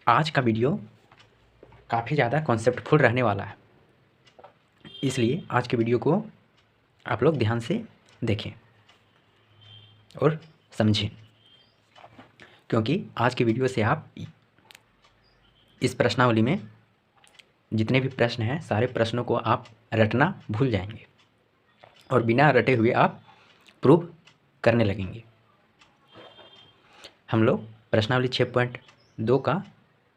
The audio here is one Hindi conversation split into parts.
आज का वीडियो काफ़ी ज़्यादा कॉन्सेप्टफुल रहने वाला है, इसलिए आज के वीडियो को आप लोग ध्यान से देखें और समझें, क्योंकि आज के वीडियो से आप इस प्रश्नावली में जितने भी प्रश्न हैं सारे प्रश्नों को आप रटना भूल जाएंगे और बिना रटे हुए आप प्रूव करने लगेंगे। हम लोग प्रश्नावली 6.2 का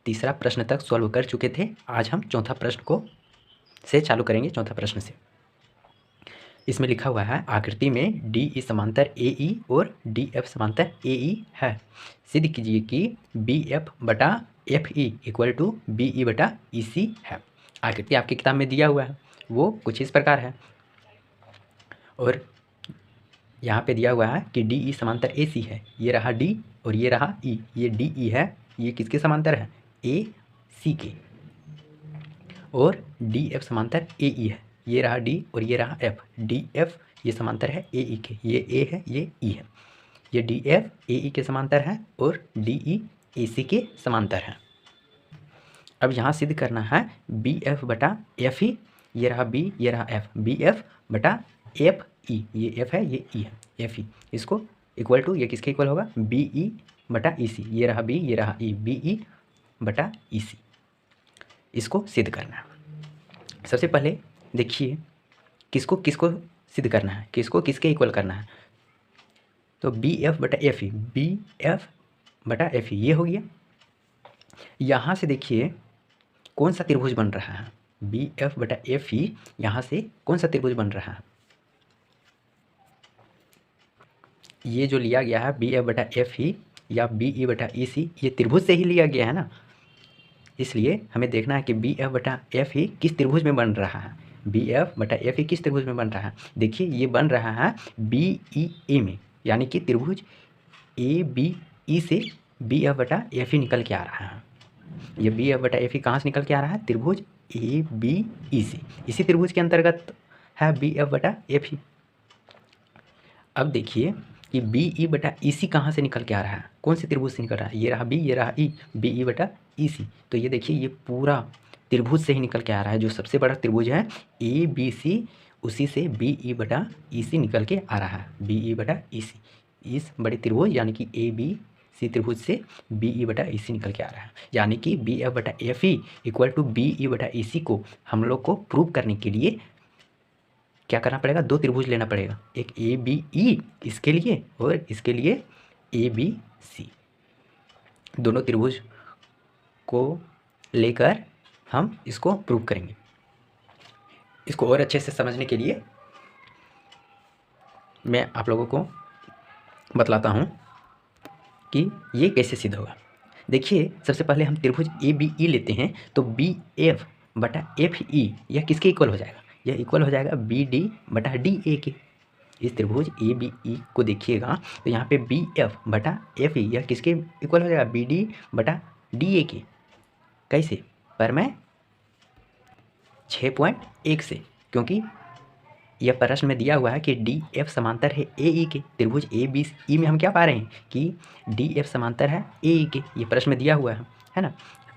तीसरा प्रश्न तक सॉल्व कर चुके थे। आज हम चौथा प्रश्न को से चालू करेंगे। चौथा प्रश्न से इसमें लिखा हुआ है, आकृति में डी ई समांतर ए ई और डी एफ समांतर ए ई है। सिद्ध कीजिए कि बी एफ बटा F E equal to B E बटा ई सी है। आकृति आपकी किताब में दिया हुआ है, वो कुछ इस प्रकार है और यहाँ पे दिया हुआ है कि डी ई समांतर ए सी है। ये रहा डी और ये रहा ई। ये डी ई है, ये किसके समांतर है? ए सी के। और डी एफ समांतर ए ई है। ये रहा डी और ये रहा एफ। डी एफ ये समांतर है ए ई के। ये ए है, ये ई है। ये डी एफ ए ई के समांतर है और डी ई ए सी के समांतर है। अब यहाँ सिद्ध करना है बी एफ बटा एफ ई। ये रहा बी, ये रहा एफ। बी एफ बटा एफ ई। ये एफ है, ये ई है। एफ ई इसको इक्वल टू, ये किसके इक्वल होगा? बी ई बटा ई सी। ये रहा बी, ये रहा ई। बी ई बटा ई सी, इसको सिद्ध करना है। सबसे पहले देखिए किसको किसको सिद्ध करना है, किसको किसके इक्वल करना है। तो बी एफ बटा एफ ई, बी एफ बटा एफ ई ये हो गया। यहाँ से देखिए कौन सा त्रिभुज बन रहा है। बी एफ बटा एफ ई यहाँ से कौन सा त्रिभुज बन रहा है? ये जो लिया गया है बी एफ बटा एफ ई या बी ई बटा ई सी, ये त्रिभुज से ही लिया गया है ना। इसलिए हमें देखना है कि बी एफ बटा एफ ई किस त्रिभुज में बन रहा है। बी एफ बटा एफ ई किस त्रिभुज में बन रहा है? देखिए ये बन रहा है बी ई ए में, यानी कि त्रिभुज ए बी ई से बी एफ बटा एफ ई निकल के आ रहा है। ये बी एफ बटा एफ ई कहाँ से निकल के आ रहा है? त्रिभुज ए बी ई से। इसी त्रिभुज के अंतर्गत है बी एफ बटा एफ ई। अब देखिए कि बी ई बटा ई सी कहाँ से निकल के आ रहा है, कौन से त्रिभुज से निकल रहा है? ये रहा बी, ये रहा ई। बी ई बटा ई सी। तो ये देखिए ये पूरा त्रिभुज से ही निकल के आ रहा है। जो सबसे बड़ा त्रिभुज है ए बी सी, उसी से बी ई बटा ई सी निकल के आ रहा है। बी ई बटा ई सी, इस बड़े त्रिभुज यानी कि ए बी सी त्रिभुज से बी ई बटा ई सी निकल के आ रहा है। यानी कि बी एफ बटा F E equal to B E बटा ई सी को हम लोग को प्रूव करने के लिए क्या करना पड़ेगा? दो त्रिभुज लेना पड़ेगा, एक ए बी ई इसके लिए और इसके लिए ए बी सी। दोनों त्रिभुज को लेकर हम इसको प्रूव करेंगे। इसको और अच्छे से समझने के लिए मैं आप लोगों को बतलाता हूँ कि ये कैसे सिद्ध होगा। देखिए सबसे पहले हम त्रिभुज ए बी ई लेते हैं, तो बी एफ बटा एफ ई यह किसके इक्वल हो जाएगा? यह इक्वल हो जाएगा बी डी बटा डी ए के। इस त्रिभुज ए बी ई को देखिएगा तो यहाँ पे बी एफ बटा एफ ई यह किसके इक्वल हो जाएगा? बी डी बटा डी ए के। कैसे? पर मैं 6.1 से, क्योंकि यह प्रश्न में दिया हुआ है कि डी एफ समांतर है ए ई के। त्रिभुज ए बी ई में हम क्या पा रहे हैं कि डी एफ समांतर है ए ई के। ये प्रश्न में दिया हुआ है ना।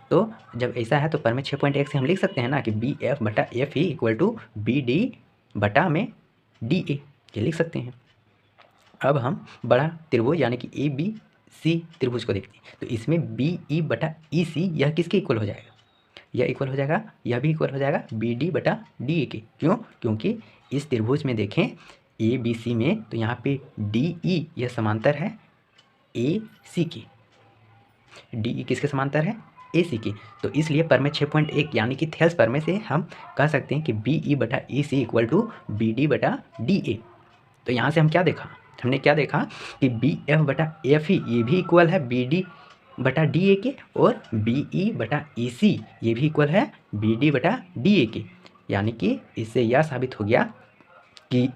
तो जब ऐसा है तो पर में 6.1 से हम लिख सकते हैं ना कि बी एफ बटा F E equal to B D बटा में डी ए, ये लिख सकते हैं। अब हम बड़ा त्रिभुज यानी कि ए बी सी त्रिभुज को देखते हैं, तो इसमें बी ई बटा ई सी यह किसके इक्वल हो जाएगा? यह इक्वल हो जाएगा, यह भी इक्वल हो जाएगा बी डी बटा डी ए के। क्यों? क्योंकि इस त्रिभुज में देखें ए बी सी में, तो यहाँ पे डी ई यह समांतर है ए सी की। डी ई किसके समांतर है? ए सी की। तो इसलिए पर में 6.1 यानी कि थेल्स पर में से हम कह सकते हैं कि बी ई बटा E C equal to B D बटा डी ए। तो यहाँ से हम क्या देखा? हमने क्या देखा कि बी एफ बटा एफ ई ये भी इक्वल है बी डी बटा डी ए के, और बी ई बटा ई सी ये भी इक्वल है बी डी बटा डी ए के। यानी कि इससे यह साबित हो गया कि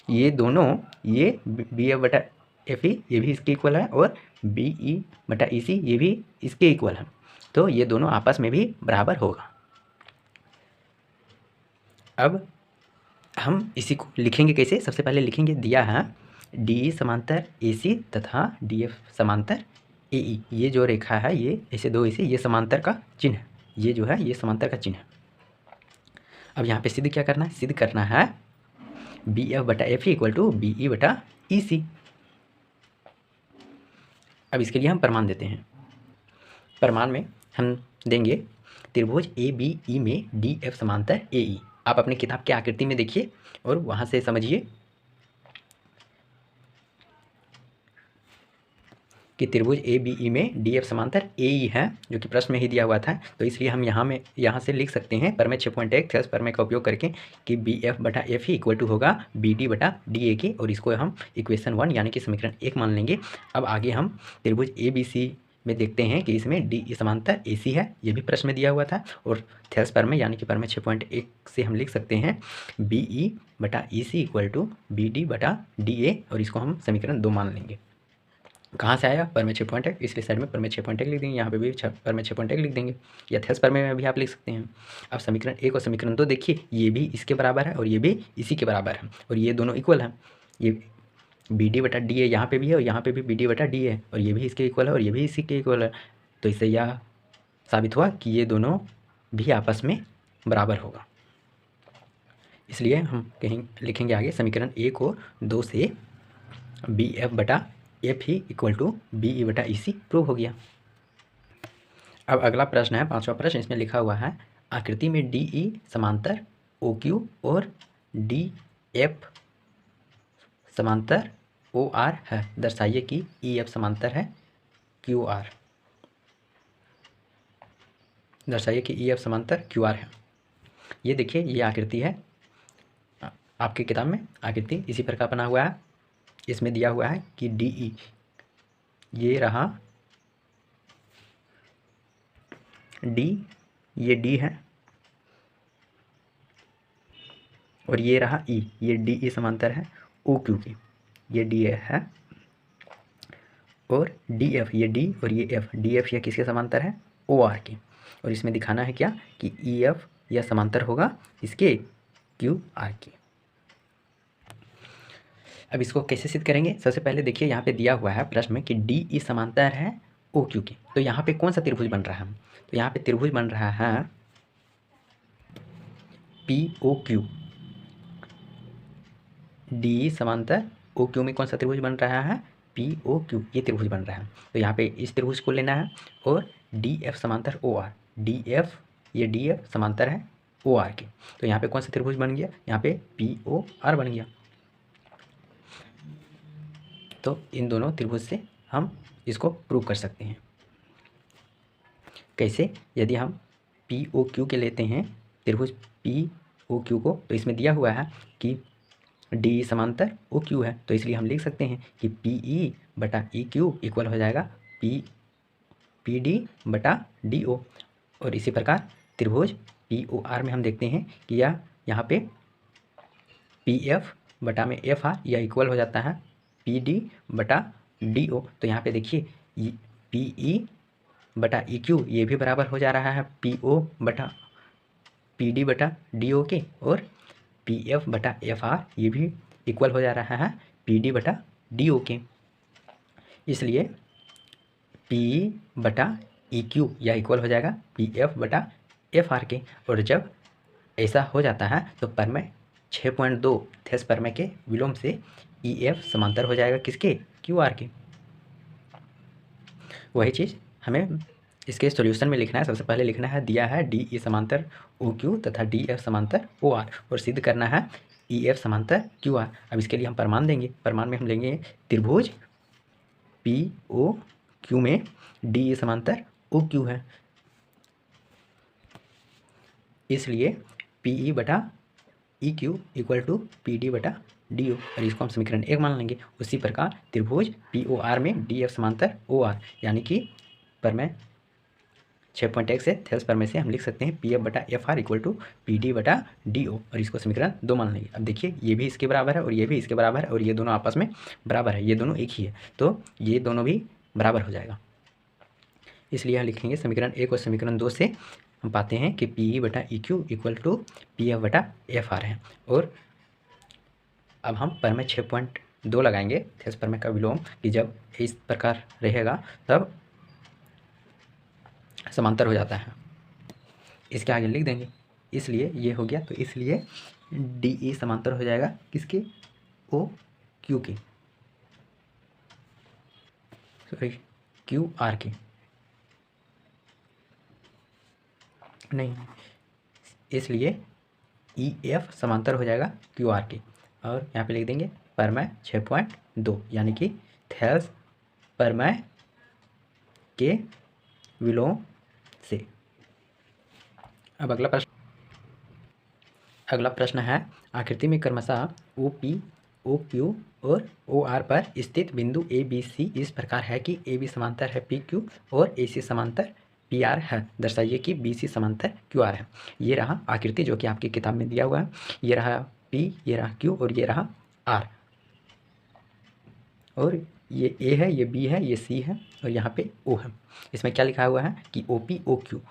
ये दोनों, ये बी एफ बटा एफ ई ये भी इसके इक्वल है और बी ई बटा ई सी ये भी इसके इक्वल है। तो ये दोनों आपस में भी बराबर होगा। अब हम इसी को लिखेंगे कैसे? सबसे पहले लिखेंगे, दिया है डी ई समांतर ए सी तथा डी एफ समांतर ए ई, ये जो रेखा है ये ऐसे दो ऐसे, ये समांतर का चिन्ह है, ये जो है ये समांतर का चिन्ह है। अब यहाँ पे सिद्ध क्या करना है, सिद्ध करना है बी एफ बटा F equal to B E बटा ई सी। अब इसके लिए हम प्रमाण देते हैं। प्रमाण में हम देंगे त्रिभुज ए बी ई में डी एफ समांतर ए ई। आप अपने किताब की आकृति में देखिए और वहाँ से समझिए कि त्रिभुज ए बी ई में डी एफ समांतर ए ई है, जो कि प्रश्न में ही दिया हुआ था। तो इसलिए हम यहाँ से लिख सकते हैं प्रमेय 6.1 थेल्स प्रमेय का उपयोग करके कि बी एफ बटा एफ ही इक्वल टू होगा बी डी बटा डी ए के, और इसको हम इक्वेशन 1 यानी कि समीकरण 1 मान लेंगे। अब आगे हम त्रिभुज ए बी सी में देखते हैं कि इसमें डी समांतर ए सी है, ये भी प्रश्न में दिया हुआ था, और थेल्स प्रमेय यानी कि प्रमेय 6.1 से हम लिख सकते हैं बी ई बटा E C equal to B D बटा डी ए, और इसको हम समीकरण 2 मान लेंगे। कहाँ से आया, प्रमेय 6.1, इसलिए साइड में प्रमेय 6.1 लिख देंगे, यहाँ पे भी प्रमेय 6.1 लिख देंगे, या थेल्स प्रमेय में भी आप लिख सकते हैं। अब समीकरण 1 और समीकरण 2 देखिए, ये भी इसके बराबर है और ये भी इसी के बराबर है, और ये दोनों इक्वल हैं। ये बी डी बटा डी ए यहाँ पर भी है और यहाँ पर भी बी डी बटा डी है, और ये भी इसके इक्वल है और ये भी इसी के इक्वल है। तो इससे यह साबित हुआ कि ये दोनों भी आपस में बराबर होगा। इसलिए हम लिखेंगे आगे समीकरण 1 और 2 से बी एफ बटा एफ ही इक्वल टू बी ई बटा ई सी प्रूव हो गया। अब अगला प्रश्न है 5वां प्रश्न, इसमें लिखा हुआ है आकृति में डी ई समांतर ओ क्यू और डी एफ समांतर ओ आर है, दर्शाइए कि ई एफ समांतर है क्यू आर। दर्शाइए कि ई एफ समांतर क्यू आर है। ये देखिए ये आकृति है, आपकी किताब में आकृति इसी प्रकार बना हुआ है। इसमें दिया हुआ है कि डी ई, ये रहा डी, ये डी है, और ये रहा ई, ये डी ई समांतर है ओ क्यू की, ये डी है, और डी एफ, ये डी और ये एफ, डी एफ यह किसके समांतर है, ओ आर की। और इसमें दिखाना है क्या कि ई एफ यह समांतर होगा इसके क्यू आर की। अब इसको कैसे सिद्ध करेंगे, सबसे पहले देखिए यहाँ पे दिया हुआ है प्रश्न में कि डी ई समांतर है ओ क्यू की। तो यहाँ पे कौन सा त्रिभुज बन रहा है, तो यहाँ पे त्रिभुज बन रहा है पी ओ क्यू। डी समांतर ओ क्यू में कौन सा त्रिभुज बन रहा है, पी ओ क्यू, ये त्रिभुज बन रहा है। तो यहाँ पे इस त्रिभुज को लेना है, और डी एफ समांतर ओ आर, डी एफ, ये डी एफ समांतर है ओ आर की। तो यहाँ पे कौन सा त्रिभुज बन गया, यहाँ पे पी ओ आर बन गया। तो इन दोनों त्रिभुज से हम इसको प्रूव कर सकते हैं। कैसे, यदि हम पी ओ क्यू के लेते हैं त्रिभुज पी ओ क्यू को, तो इसमें दिया हुआ है कि डी समांतर ओ क्यू है, तो इसलिए हम लिख सकते हैं कि पी ई बटा ई क्यू इक्वल हो जाएगा पी डी बटा डी ओ। और इसी प्रकार त्रिभुज पी ओ आर में हम देखते हैं कि यह यहाँ पे पी एफ बटा में एफ आर यह इक्वल हो जाता है पी डी बटा डी ओ। तो यहाँ पे देखिए पी ई बटा ई क्यू ये भी बराबर हो जा रहा है पी ओ बटा पी डी बटा डी ओ के, और पी एफ बटा एफ आर ये भी इक्वल हो जा रहा है पी डी बटा डी ओ के। इसलिए पी बटा ई क्यू यह इक्वल हो जाएगा पी एफ बटा एफ आर के। और जब ऐसा हो जाता है तो प्रमेय 6.2 थेल्स प्रमेय के विलोम से ई एफ समांतर हो जाएगा किसके, क्यू आर के। वही चीज़ हमें इसके सॉल्यूशन में लिखना है। सबसे पहले लिखना है, दिया है डी ई समांतर ओ क्यू तथा डी एफ समांतर ओ आर, और सिद्ध करना है ई एफ समांतर क्यू आर। अब इसके लिए हम प्रमाण देंगे। प्रमाण में हम लेंगे त्रिभुज पी ओ क्यू में डी ई समांतर ओ क्यू है, इसलिए पी ई बटा E Q equal to P D बटा डी ओ, और इसको हम समीकरण 1 मान लेंगे। उसी प्रकार त्रिभुज पी ओ आर में डी एफ समांतर ओ आर, यानी कि प्रमेय 6.1 से थेल्स प्रमेय से हम लिख सकते हैं पी एफ बटा F R equal to P D बटा डी ओ, और इसको समीकरण 2 मान लेंगे। अब देखिए ये भी इसके बराबर है और ये भी इसके बराबर है, और ये दोनों आपस में बराबर है, ये दोनों एक ही है, तो ये दोनों भी बराबर हो जाएगा। इसलिए हम लिखेंगे समीकरण 1 और समीकरण 2 से हम पाते हैं कि पी ई बटा E Q equal to P F बटा एफ आर है। और अब हम प्रमेय 6.2 लगाएंगे थेल्स प्रमेय का विलोम, कि जब इस प्रकार रहेगा तब समांतर हो जाता है। इसके आगे लिख देंगे, इसलिए ये हो गया, तो इसलिए डी ई समांतर हो जाएगा किसके, ओ क्यू के, सॉरी क्यू आर के, नहीं, इसलिए ई एफ समांतर हो जाएगा क्यू आर के। और यहाँ पे लिख देंगे परमय 6.2 यानी कि थेल्स परमय के विलोम से। अब अगला प्रश्न है, आकृति में क्रमशः ओ पी, ओ क्यू और ओ आर पर स्थित बिंदु ए बी सी इस प्रकार है कि ए बी समांतर है पी क्यू और ए सी समांतर पी आर है। दर्शाइए कि बी सी समांतर क्यू आर है। ये रहा आकृति जो कि आपकी किताब में दिया हुआ है। ये रहा पी, ये रहा क्यू और ये रहा आर, और ये ए है, ये बी है, ये सी है और यहाँ पे ओ है। इसमें क्या लिखा हुआ है कि O P O Q,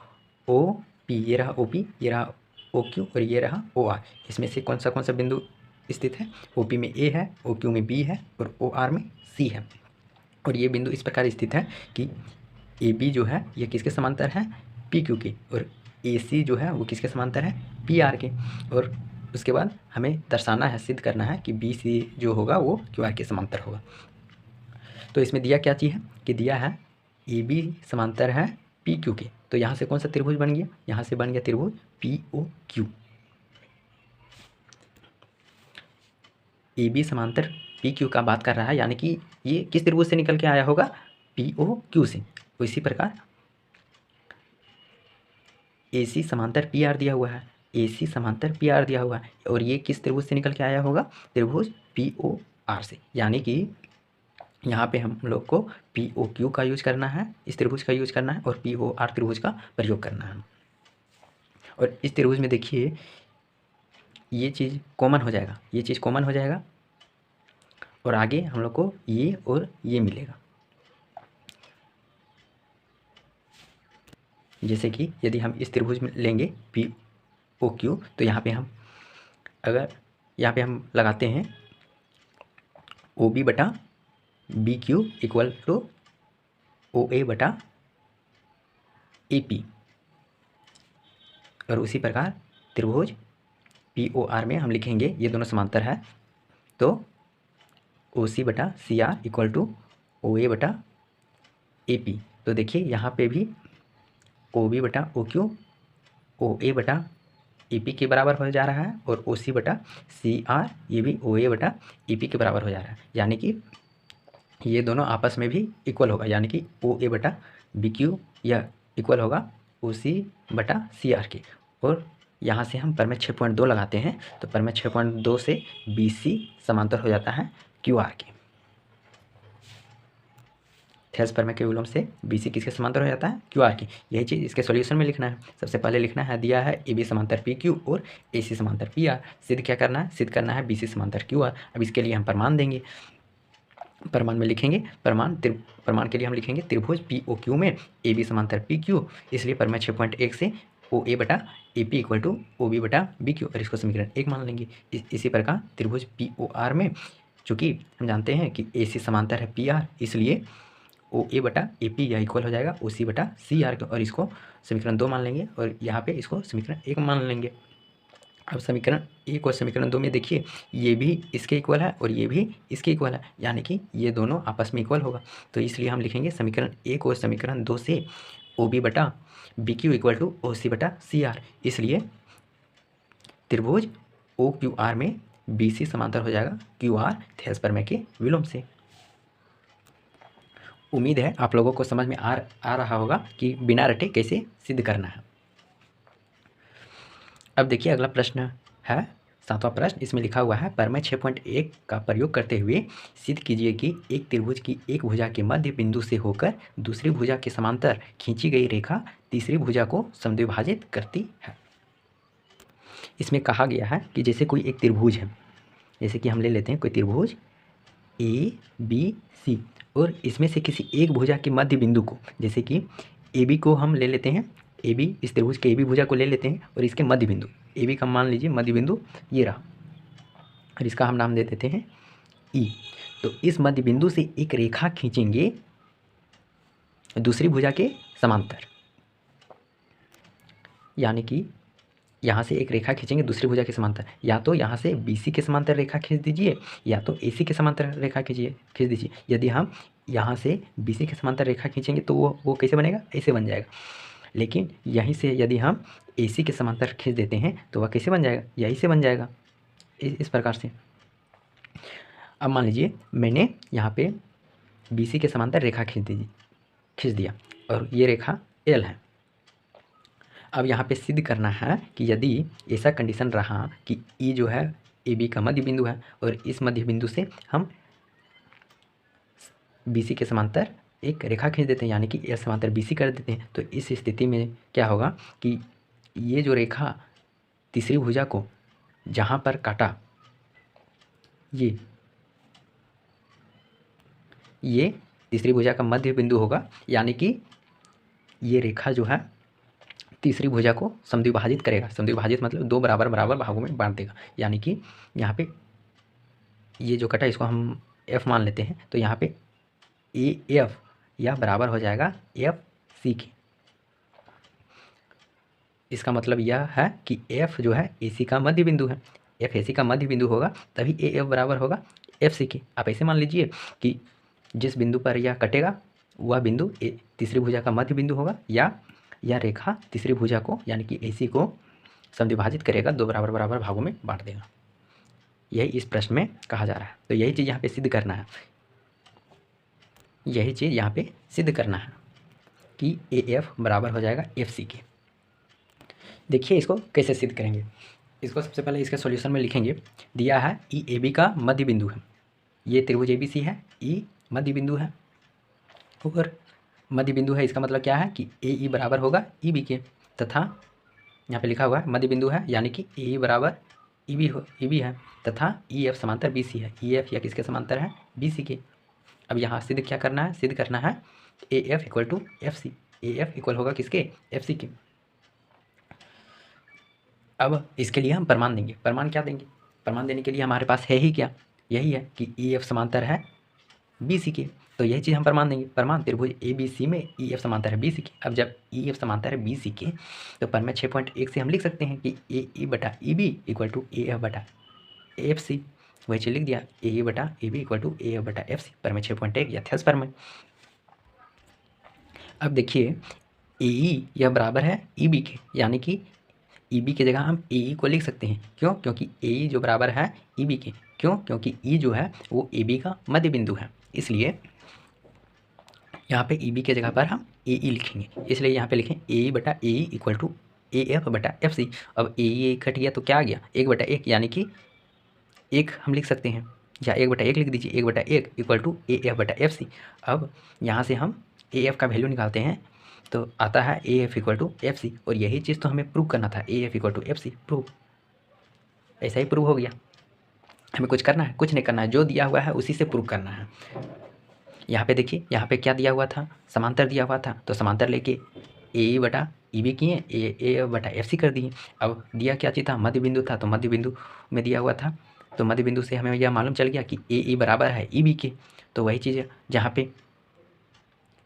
O P ये रहा ओ पी, ये रहा ओ क्यू और ये रहा ओ आर। इसमें से कौन सा बिंदु स्थित है, ओ पी में ए है, ओ क्यू में बी है और ओ आर में सी है। और ये बिंदु इस प्रकार स्थित है कि ए बी जो है ये किसके समांतर है, पी क्यू के, और ए सी जो है वो किसके समांतर है, पी आर के। और उसके बाद हमें दर्शाना है, सिद्ध करना है कि बी सी जो होगा वो क्यू आर के समांतर होगा। तो इसमें दिया क्या चीज़ है कि दिया है ए बी समांतर है पी क्यू के। तो यहाँ से कौन सा त्रिभुज बन गया, यहाँ से बन गया त्रिभुज P O Q. A B समांतर पी क्यू का बात कर रहा है, यानी कि ये किस त्रिभुज से निकल के आया होगा, पी ओ क्यू से। तो इसी प्रकार ए सी समांतर पी आर दिया हुआ है, ए सी समांतर पी आर दिया हुआ है, और ये किस त्रिभुज से निकल के आया होगा, त्रिभुज पी ओ आर से। यानी कि यहाँ पे हम लोग को पी ओ क्यू का यूज करना है, इस त्रिभुज का यूज करना है, और पी ओ आर त्रिभुज का प्रयोग करना है। और इस त्रिभुज में देखिए ये चीज़ कॉमन हो जाएगा, ये चीज़ कॉमन हो जाएगा, और आगे हम लोग को ये और ये मिलेगा। जैसे कि यदि हम इस त्रिभुज में लेंगे पी ओ क्यू, तो यहाँ पे हम लगाते हैं ओ बी बटा B Q equal to O A बटा ए पी। और उसी प्रकार त्रिभुज पी ओ आर में हम लिखेंगे, ये दोनों समांतर है, तो ओ सी बटा C R equal to O A बटा ए पी। तो देखिए यहाँ पे भी ओ बी बटा ओ क्यू ओ ए बटा ए पी के बराबर हो जा रहा है, और ओ सी बटा सी आर ये भी ओ ए बटा ए पी के बराबर हो जा रहा है। यानी कि ये दोनों आपस में भी इक्वल होगा, यानी कि ओ ए बटा बी क्यू यह इक्वल होगा ओ सी बटा सी आर के। और यहाँ से हम परमेय 6.2 लगाते हैं, तो परमेय 6.2 से बी सी समांतर हो जाता है क्यू आर के। थेल्स परमेय के विलोम से बी सी किसके समांतर हो जाता है, क्यू आर की। यही चीज़ इसके सॉल्यूशन में लिखना है। सबसे पहले लिखना है, दिया है ए बी समांतर पी क्यू और ए सी समांतर पी आर। सिद्ध क्या करना है, सिद्ध करना है बी सी समांतर क्यू आर। अब इसके लिए हम प्रमाण देंगे, प्रमाण में लिखेंगे, प्रमाण के लिए हम लिखेंगे त्रिभुज पी ओ क्यू में ए बी समांतर पी क्यू, इसलिए परमेय 6.1 से ओ ए बटा A P equal to O B बटा बी क्यू, और इसको समीकरण 1 मान लेंगे। इसी प्रकार त्रिभुज पी ओ आर में चूँकि हम जानते हैं कि ए सी समांतर है पी आर, इसलिए ओ ए बटा ए पी यह इक्वल हो जाएगा ओ सी बटा सी आर के, और इसको समीकरण 2 मान लेंगे, और यहाँ पे इसको समीकरण 1 मान लेंगे। अब समीकरण 1 और समीकरण 2 में देखिए ये भी इसके इक्वल है और ये भी इसके इक्वल है, यानी कि ये दोनों आपस में इक्वल होगा। तो इसलिए हम लिखेंगे समीकरण 1 और समीकरण 2 से ओ बी बटा B Q equal to O C बटा सी आर। इसलिए त्रिभुज ओ क्यू आर में बी सी समांतर हो जाएगा क्यू आर थेल्स परमेय के विलोम से। उम्मीद है आप लोगों को समझ में आ रहा होगा कि बिना रटे कैसे सिद्ध करना है। अब देखिए अगला प्रश्न है 7वां प्रश्न। इसमें लिखा हुआ है, परमेय 6.1 का प्रयोग करते हुए सिद्ध कीजिए कि एक त्रिभुज की एक भुजा के मध्य बिंदु से होकर दूसरी भुजा के समांतर खींची गई रेखा तीसरी भुजा को समद्विभाजित करती है। इसमें कहा गया है कि जैसे कोई एक त्रिभुज है, जैसे कि हम ले लेते हैं कोई त्रिभुज ए बी सी, और इसमें से किसी एक भुजा के मध्य बिंदु को, जैसे कि ए बी को हम ले लेते हैं, ए बी इस त्रिभुज के ए बी भुजा को ले लेते हैं, और इसके मध्य बिंदु ए बी का मान लीजिए मध्य बिंदु ये रहा, और इसका हम नाम दे देते हैं ई। तो इस मध्य बिंदु से एक रेखा खींचेंगे दूसरी भुजा के समांतर, यानी कि यहाँ से एक रेखा खींचेंगे दूसरी भुजा के समांतर, या तो यहाँ से BC के समांतर रेखा खींच दीजिए या तो AC के समांतर रेखा खींच दीजिए। यदि हम यहाँ से BC के समांतर रेखा खींचेंगे तो वो कैसे बनेगा, ऐसे बन जाएगा। लेकिन यहीं से यदि हम AC के समांतर खींच देते हैं तो वह कैसे बन जाएगा, यहीं से बन जाएगा, इस प्रकार से। अब मान लीजिए मैंने यहाँ पे BC के समांतर रेखा खींच दिया और ये रेखा L है। अब यहाँ पे सिद्ध करना है कि यदि ऐसा कंडीशन रहा कि E जो है AB का मध्य बिंदु है और इस मध्य बिंदु से हम BC के समांतर एक रेखा खींच देते हैं, यानी कि L समांतर BC कर देते हैं, तो इस स्थिति में क्या होगा कि ये जो रेखा तीसरी भुजा को जहाँ पर काटा, ये तीसरी भुजा का मध्य बिंदु होगा, यानी कि ये रेखा जो है तीसरी भुजा को समद्विभाजित करेगा। समद्विभाजित मतलब दो बराबर बराबर भागों में बांट देगा, यानी कि यहाँ पे ये जो कटा इसको हम F मान लेते हैं, तो यहाँ पे AF यह बराबर हो जाएगा FC के। इसका मतलब यह है कि F जो है AC का मध्य बिंदु है, F AC का मध्य बिंदु होगा तभी AF बराबर होगा FC के। आप ऐसे मान लीजिए कि जिस बिंदु पर यह कटेगा वह बिंदु तीसरी भुजा का मध्य बिंदु होगा, या यह रेखा तीसरी भुजा को यानी कि AC को समद्विभाजित करेगा, दो बराबर बराबर भागों में बांट देगा। यही इस प्रश्न में कहा जा रहा है। तो यही चीज़ यहाँ पे सिद्ध करना है, यही चीज़ यहाँ पे सिद्ध करना है कि AF बराबर हो जाएगा FC के। देखिए इसको कैसे सिद्ध करेंगे। इसको सबसे पहले इसके सॉल्यूशन में लिखेंगे। दिया है EAB का मध्य बिंदु है, ये त्रिभुज ABC है, E मध्य बिंदु है और मध्य बिंदु है, इसका मतलब क्या है कि AE बराबर होगा EB के, तथा यहाँ पे लिखा हुआ है मध्य बिंदु है यानी कि AE बराबर EB है, तथा EF समांतर BC है। EF या किसके समांतर है, BC के। अब यहाँ सिद्ध क्या करना है, सिद्ध करना है AF equal to FC, AF equal होगा किसके, FC के। अब इसके लिए हम प्रमाण देंगे। प्रमाण क्या देंगे, प्रमाण देने के लिए हमारे पास है ही क्या, यही है कि EF समांतर है BC के, तो यही चीज़ हम प्रमाण देंगे। प्रमाण त्रिभुज ABC में EF समांतर है BC के। अब जब EF समांतर है BC के तो प्रमेय 6.1 से हम लिख सकते हैं कि AE बटा EB इक्वल टू AF बटा FC। वही चीज़ लिख दिया, AE बटा EB इक्वल टू AF बटा FC, प्रमेय 6.1 यथार्थ प्रमेय। अब देखिए AE यह बराबर है EB के, यानी कि EB की जगह हम AE को लिख सकते हैं। क्यों, क्योंकि AE जो बराबर है EB के। क्यों, क्योंकि E जो है वो AB का मध्य बिंदु है, इसलिए यहाँ पे EB के जगह पर हम AE लिखेंगे। इसलिए यहाँ पे लिखें AE बटा AE इक्वल टू AF बटा FC। अब AE कट गया तो क्या आ गया, 1/1, यानी कि 1 हम लिख सकते हैं, या 1/1 लिख दीजिए, 1/1 इक्वल टू AF बटा FC। अब यहाँ से हम AF का वैल्यू निकालते हैं तो आता है AF इक्वल टू FC, और यही चीज़ तो हमें प्रूव करना था, AF equal to FC prove. ऐसा ही प्रूव हो गया। हमें कुछ करना है, कुछ नहीं करना है, जो दिया हुआ है उसी से प्रूव करना है। यहाँ पे देखिए, यहाँ पे क्या दिया हुआ था, समांतर दिया हुआ था, तो समांतर लेके AE बटा EB किए, AF बटा FC कर दिए। अब दिया क्या चीज़ था, मध्य बिंदु था, तो मध्य बिंदु में दिया हुआ था, तो मध्य बिंदु से हमें यह मालूम चल गया कि AE बराबर है EB के। तो वही चीज़ जहाँ पे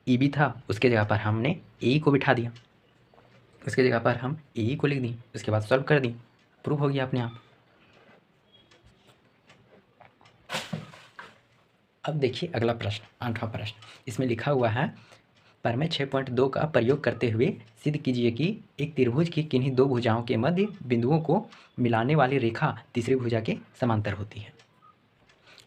EB था उसके जगह पर हमने AE को बिठा दिया, उसके जगह पर हम AE को लिख दी, उसके बाद सॉल्व कर दी, प्रूव हो गया अपने आप। अब देखिए अगला प्रश्न, 8वां प्रश्न। इसमें लिखा हुआ है प्रमेय 6.2 का प्रयोग करते हुए सिद्ध कीजिए कि एक त्रिभुज की किन्हीं दो भुजाओं के मध्य बिंदुओं को मिलाने वाली रेखा तीसरी भुजा के समांतर होती है।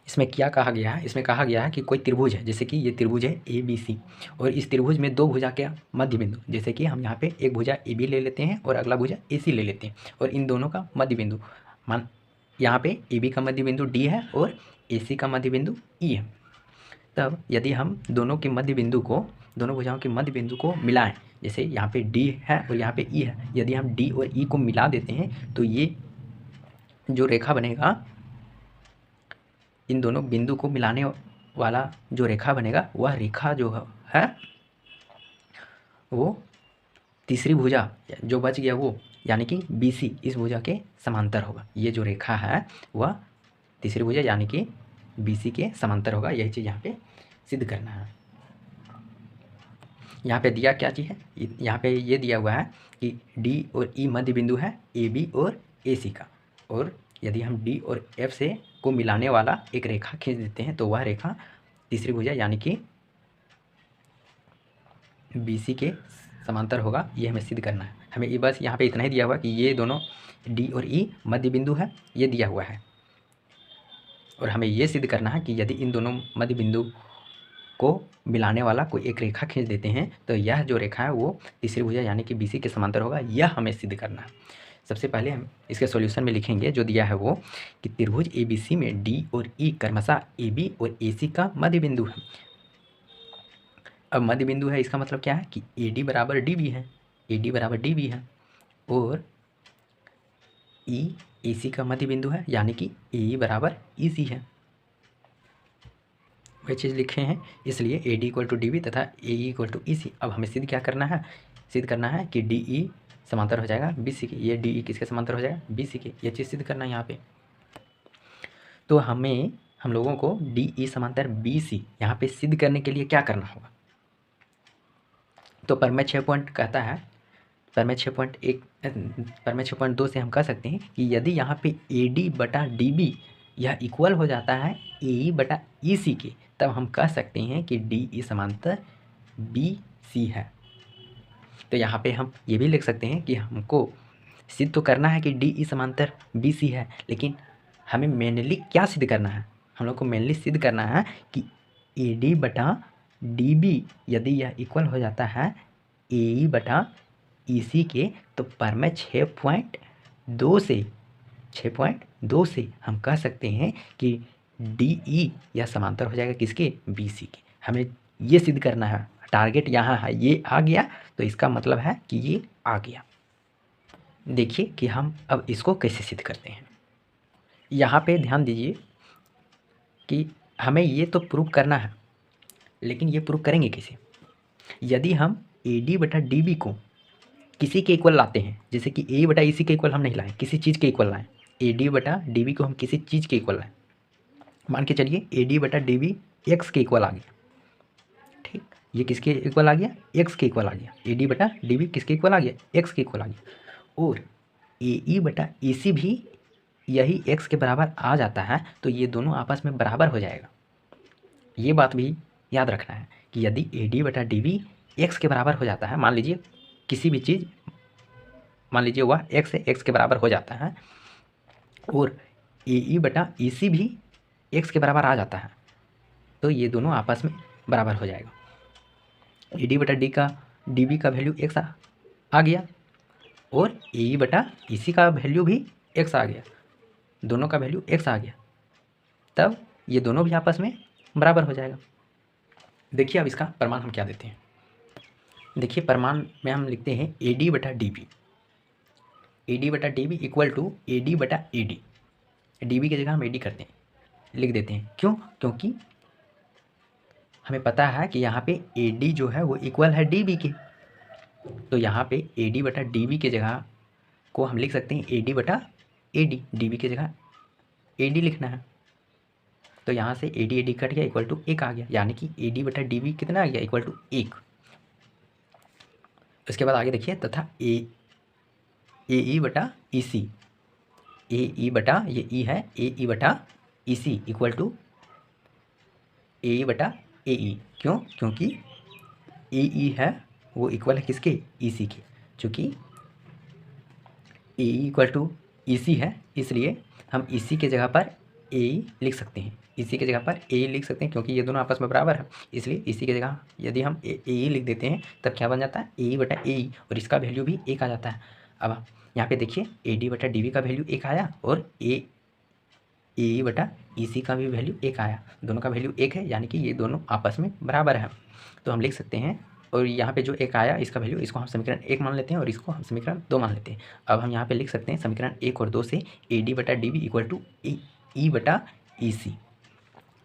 इसमें क्या कहा गया है, इसमें कहा गया है कि कोई त्रिभुज है, जैसे कि ये त्रिभुज है ABC, और इस त्रिभुज में दो भुजा के मध्य बिंदु, जैसे कि हम यहाँ पे एक भुजा AB ले लेते हैं और अगला भुजा AC ले लेते हैं, और इन दोनों का मध्य बिंदु मान यहाँ पे AB का मध्य बिंदु D है और AC का मध्य बिंदु E है। तब यदि हम दोनों के मध्य बिंदु को, दोनों भुजाओं के मध्य बिंदु को मिलाएं, जैसे यहाँ पे D है और यहाँ पे E है, यदि हम D और E को मिला देते हैं तो ये जो रेखा बनेगा, इन दोनों बिंदु को मिलाने वाला जो रेखा बनेगा, वह रेखा जो है वो तीसरी भुजा जो बच गया वो, यानी कि BC इस भुजा के समांतर होगा। ये जो रेखा है वह तीसरी भुजा यानी कि BC के समांतर होगा। यही चीज़ यहाँ पे सिद्ध करना है। यहाँ पे दिया क्या चीज़ है, यहाँ पे ये दिया हुआ है कि डी और ई मध्य बिंदु है ए बी और ए सी का, और यदि हम डी और एफ से को मिलाने वाला एक रेखा खींच देते हैं तो वह रेखा तीसरी भुजा यानी कि बी सी के समांतर होगा। ये हमें सिद्ध करना है। हमें ये बस यहाँ पे इतना ही दिया हुआ कि ये दोनों डी और ई मध्य बिंदु है, ये दिया हुआ है, और हमें ये सिद्ध करना है कि यदि इन दोनों मध्य बिंदु को मिलाने वाला कोई एक रेखा खींच देते हैं तो यह जो रेखा है वो तीसरी भुजा यानी कि बीसी के समांतर होगा। यह हमें सिद्ध करना है। सबसे पहले हम इसके सॉल्यूशन में लिखेंगे जो दिया है वो कि त्रिभुज ABC में डी और ई क्रमशः AB और AC का मध्य बिंदु है। अब मध्य बिंदु है इसका मतलब क्या है कि AD बराबर DB है, AD बराबर DB है, और E AC का मध्य बिंदु है यानी कि AE बराबर EC है। वही चीज़ लिखे हैं, इसलिए AD इक्वल टू DB तथा AE इक्वल टू EC। अब हमें सिद्ध क्या करना है, सिद्ध करना है कि DE समांतर हो जाएगा BC के। ये DE किसके समांतर हो जाएगा, BC के। ये चीज़ सिद्ध करना है यहाँ पे। तो हम लोगों को DE समांतर BC यहाँ पे सिद्ध करने के लिए क्या करना होगा। तो प्रमेय 6 पॉइंट कहता है, प्रमेय 6.2 से हम कह सकते हैं कि यदि यहाँ पे AD बटा DB यह इक्वल हो जाता है AE बटा EC के, तब हम कह सकते हैं कि DE समांतर BC है। तो यहाँ पे हम ये भी लिख सकते हैं कि हमको सिद्ध तो करना है कि DE समांतर BC है, लेकिन हमें मेनली क्या सिद्ध करना है, हम लोग को मेनली सिद्ध करना है कि AD बटा DB यदि यह इक्वल हो जाता है AE बटा EC के, तो प्रमेय 6.2 से हम कह सकते हैं कि DE यह समांतर हो जाएगा किसके, BC के। हमें ये सिद्ध करना है, टारगेट यहाँ है, ये आ गया तो इसका मतलब है कि ये आ गया। देखिए कि हम अब इसको कैसे सिद्ध करते हैं। यहाँ पे ध्यान दीजिए कि हमें ये तो प्रूव करना है, लेकिन ये प्रूव करेंगे कैसे। यदि हम AD बटा DB को किसी के इक्वल लाते हैं, जैसे कि AE बटा EC के इक्वल हम नहीं लाएं, किसी चीज़ के इक्वल लाएं। AD बटा DB को हम किसी चीज़ के इक्वल लाएं, मान के चलिए AD बटा DB x के इक्वल आ गया। ठीक, ये किसके इक्वल आ गया, x के इक्वल आ गया। AD बटा DB किसके इक्वल आ गया, x के इक्वल आ गया। और AE बटा EC भी यही x के बराबर आ जाता है, तो ये दोनों आपस में बराबर हो जाएगा। ये बात भी याद रखना है कि यदि AD बटा DB x के बराबर हो जाता है, मान लीजिए किसी भी चीज़, मान लीजिए वह x है, x के बराबर हो जाता है, और AE बटा EC भी x के बराबर आ जाता है, तो ये दोनों आपस में बराबर हो जाएगा। AD बटा DB का वैल्यू x आ गया, और AE बटा EC का वैल्यू भी x आ गया, दोनों का वैल्यू x आ गया, तब ये दोनों भी आपस में बराबर हो जाएगा। देखिए अब इसका प्रमाण हम क्या देते हैं। देखिए प्रमाण में हम लिखते हैं AD बटा DB, AD बटा DB इक्वल टू AD बटा AD। DB की जगह हम AD करते हैं, लिख देते हैं। क्यों, क्योंकि हमें पता है कि यहाँ पे AD जो है वो इक्वल है DB के, तो यहाँ पे AD बटा DB की जगह को हम लिख सकते हैं AD बटा AD। DB की जगह AD लिखना है, तो यहाँ से AD कट गया, इक्वल टू 1 आ गया, यानी कि AD बटा DB कितना आ गया, इक्वल टू 1। इसके बाद आगे देखिए, तथा AE बटा EC, AE बटा ये E है, AE बटा EC इक्वल टू AE बटा AE। क्यों, क्योंकि AE है वो इक्वल है किसके, EC के। चूँकि AE इक्वल टू EC है, इसलिए हम EC के जगह पर AE लिख सकते हैं, EC के जगह पर AE लिख सकते हैं, क्योंकि ये दोनों आपस में बराबर है। इसलिए EC की जगह यदि हम AE लिख देते हैं तब क्या बन जाता है, AE बटा AE, और इसका वैल्यू भी 1 आ जाता है। अब यहाँ पे देखिए AD बटा DB का वैल्यू 1 आया, और AE बटा EC का भी वैल्यू 1 आया, दोनों का वैल्यू 1 है, यानी कि ये दोनों आपस में बराबर है। तो हम लिख सकते हैं, और यहाँ पे जो 1 आया इसका वैल्यू, इसको हम समीकरण 1 मान लेते हैं और इसको हम समीकरण 2 मान लेते हैं। अब हम यहाँ पे लिख सकते हैं समीकरण 1 और 2 से AD बटा DB इक्वल टू E बटा EC,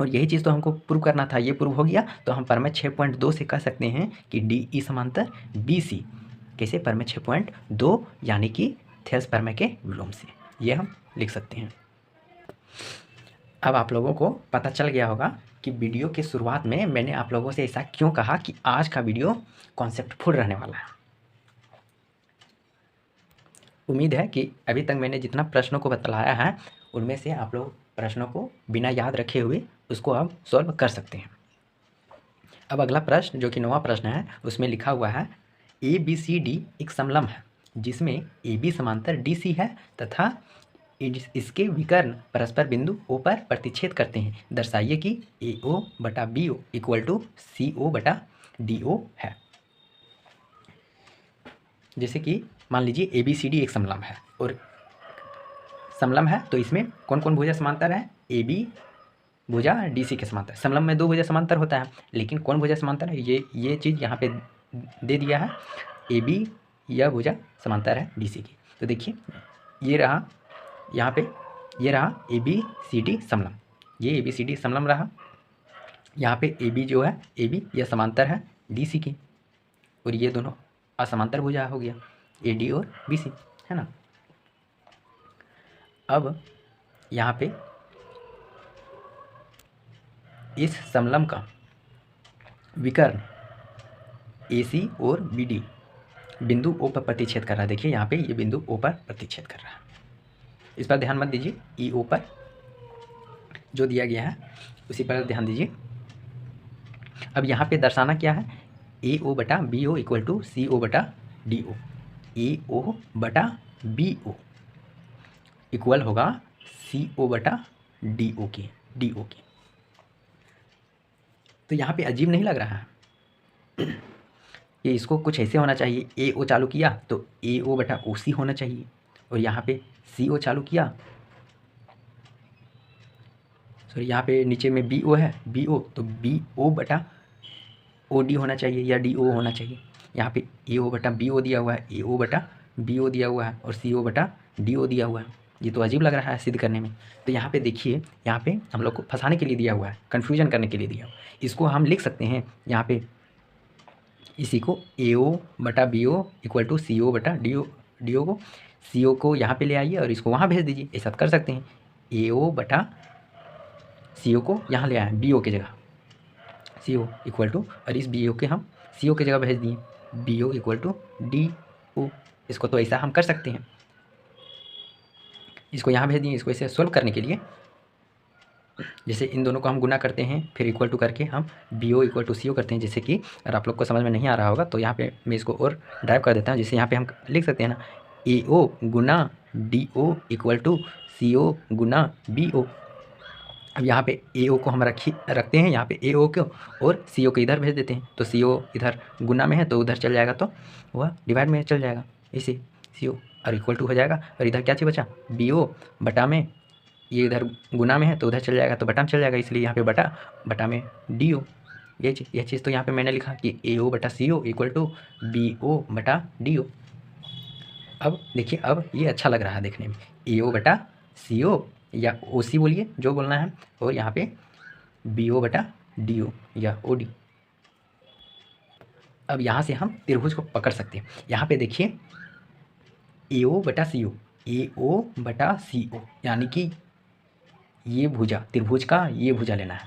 और यही चीज़ तो हमको प्रूव करना था। ये प्रूव हो गया, तो हम प्रमेय 6.2 से कह सकते हैं कि DE समांतर BC। कैसे, प्रमेय 6.2 यानी कि थेल्स प्रमेय के विलोम से, ये हम लिख सकते हैं। अब आप लोगों को पता चल गया होगा कि वीडियो के शुरुआत में मैंने आप लोगों से ऐसा क्यों कहा कि आज का वीडियो कॉन्सेप्टफुल रहने वाला है। उम्मीद है कि अभी तक मैंने जितना प्रश्नों को बतलाया है उनमें से आप लोग प्रश्नों को बिना याद रखे हुए उसको आप सॉल्व कर सकते हैं। अब अगला प्रश्न जो कि 9वां प्रश्न है, उसमें लिखा हुआ है ABCD एक समलंब है जिसमें AB समांतर DC है तथा इसके विकर्ण परस्पर बिंदु O पर प्रतिच्छेद करते हैं। दर्शाइए कि AO बटा BO इक्वल टू CO बटा DO है। जैसे कि मान लीजिए ABCD एक समलंब है और समलंब है तो इसमें कौन कौन भुजा समांतर है? AB भुजा DC के समांतर। समलंब में 2 भुजा समांतर होता है, लेकिन कौन भुजा समांतर है ये चीज़ यहाँ पे दे दिया है। AB यह भुजा समांतर है DC की। तो देखिए ये रहा यहाँ पे, ये रहा ABCD समलंब, ये ABCD समलंब रहा। यहाँ पे AB जो है AB यह समांतर है DC की और ये दोनों असमांतर भुजा हो गया AD और BC, है ना। अब यहाँ पे इस समलंब का विकर्ण AC और BD बिंदु O पर प्रतिच्छेद कर रहा है। देखिए यहाँ पे ये बिंदु O पर प्रतिच्छेद कर रहा है, इस पर ध्यान मत दीजिए। EO पर जो दिया गया है उसी पर ध्यान दीजिए। अब यहाँ पे दर्शाना क्या है? AO बटा BO इक्वल टू CO बटा DO। AO बटा BO इक्वल होगा CO बटा DO के। तो यहाँ पे अजीब नहीं लग रहा है कि इसको कुछ ऐसे होना चाहिए, AO चालू किया तो AO बटा OC होना चाहिए, और यहाँ पे CO चालू किया, सॉरी यहाँ पे नीचे में BO है, BO तो BO बटा OD होना चाहिए या DO होना चाहिए। यहाँ पे AO बटा BO दिया हुआ है, AO बटा BO दिया हुआ है और CO बटा DO दिया हुआ है। ये तो अजीब लग रहा है सिद्ध करने में। तो यहाँ पे देखिए, यहाँ पे हम लोग को फंसाने के लिए दिया हुआ है, कन्फ्यूजन करने के लिए दिया हुआ है। इसको हम लिख सकते हैं यहाँ पे, इसी को AO बटा BO इक्वल टू CO बटा DO को, CO को यहाँ पे ले आइए और इसको वहाँ भेज दीजिए, ऐसा कर सकते हैं। AO बटा CO को यहाँ ले आए BO की जगह, CO इक्वल टू, और इस BO के हम CO की जगह भेज दिए BO इक्वल टू DO। इसको तो ऐसा हम कर सकते हैं, इसको यहाँ भेज दिए। इसको ऐसे सॉल्व करने के लिए जैसे इन दोनों को हम गुना करते हैं, फिर इक्वल टू करके हम BO इक्वल टू CO करते हैं। जैसे कि अगर आप लोग को समझ में नहीं आ रहा होगा तो यहाँ पे मैं इसको और ड्राइव कर देता हूँ। जैसे यहाँ पे हम लिख सकते हैं ना, AO गुना DO इक्वल टू CO गुना BO। अब यहाँ पे AO को हम रखते हैं यहाँ पे AO को, और CO को इधर भेज देते हैं। तो CO इधर गुना में है तो उधर चल जाएगा, तो वह डिवाइड में चल जाएगा, इसे CO और इक्वल टू हो जाएगा। और इधर क्या चीज़ बचा? BO बटा में, ये इधर गुना में है तो उधर चल जाएगा, तो बटा में चल जाएगा, इसलिए यहाँ पे बटा में DO। यह चीज़ तो यहाँ पे मैंने लिखा कि AO बटा CO इक्वल टू BO बटा DO। अब देखिए, अब ये अच्छा लग रहा है देखने में, AO बटा CO या OC बोलिए जो बोलना है, और यहाँ पे BO बटा DO या OD। अब यहाँ से हम त्रिभुज को पकड़ सकते हैं। यहाँ पे देखिए AO बटा CO, AO बटा CO, यानी कि ये भुजा, त्रिभुज का ये भुजा लेना है,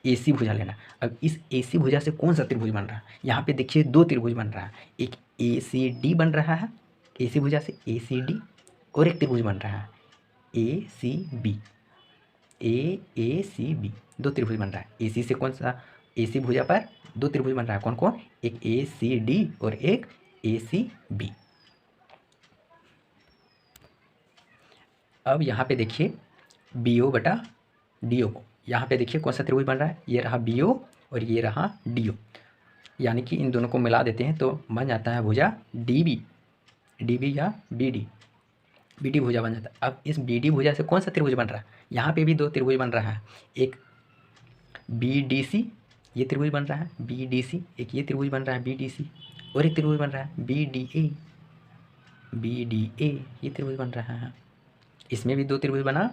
AC भुजा लेना है। अब इस AC भुजा से कौन सा त्रिभुज बन रहा है? यहाँ पे देखिए 2 त्रिभुज बन रहा है, एक ACD बन रहा है, AC भुजा से ACD, और एक त्रिभुज बन रहा है ACB, AACB, 2 त्रिभुज बन रहा है। AC से कौन सा, AC भुजा पर 2 त्रिभुज बन रहा है, कौन कौन? एक ACD और एक ACB। अब यहाँ पे देखिए BO बटा DO को, यहाँ पे देखिए कौन सा त्रिभुज बन रहा है, ये रहा BO और ये रहा DO, यानी कि इन दोनों को मिला देते हैं तो बन जाता है भुजा DB या BD भुजा बन जाता है। अब इस BD भुजा से कौन सा त्रिभुज बन रहा है? यहाँ पे भी 2 त्रिभुज बन रहा है, एक BDC ये त्रिभुज बन रहा है BDC, एक ये त्रिभुज बन रहा है BDC, और एक त्रिभुज बन रहा है BDA ये त्रिभुज बन रहा है। इसमें भी 2 त्रिभुज बना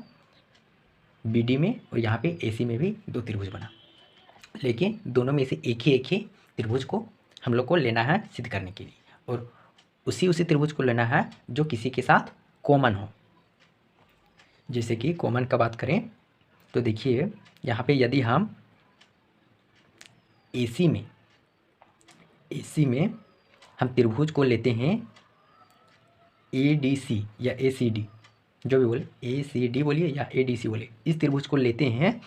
BD में, और यहाँ पे AC में भी 2 त्रिभुज बना, लेकिन दोनों में से एक ही त्रिभुज को हम लोग को लेना है सिद्ध करने के लिए, और उसी त्रिभुज को लेना है जो किसी के साथ कॉमन हो। जैसे कि कॉमन का बात करें तो देखिए यहाँ पे यदि हम AC में हम त्रिभुज को लेते हैं ADC या ACD, जो भी बोले, ACD बोलिए या ADC बोलिए, इस त्रिभुज को लेते हैं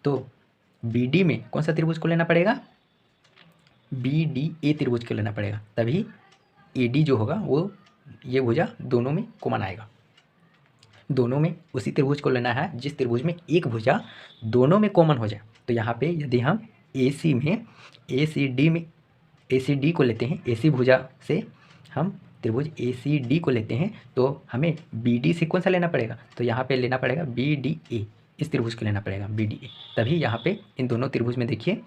तो BD में कौन सा त्रिभुज को लेना पड़ेगा? BDA त्रिभुज को लेना पड़ेगा, तभी AD जो होगा वो ये भुजा दोनों में कॉमन आएगा। दोनों में उसी त्रिभुज को लेना है जिस त्रिभुज में एक भुजा दोनों में कॉमन हो जाए। तो यहाँ पे यदि हम AC में ACD को लेते हैं, AC भुजा से हम त्रिभुज ACD को लेते हैं, तो हमें BD से कौन सा लेना पड़ेगा? तो यहाँ पे लेना पड़ेगा BDA, इस त्रिभुज को लेना पड़ेगा BDA। तभी यहाँ पे इन दोनों त्रिभुज में देखिए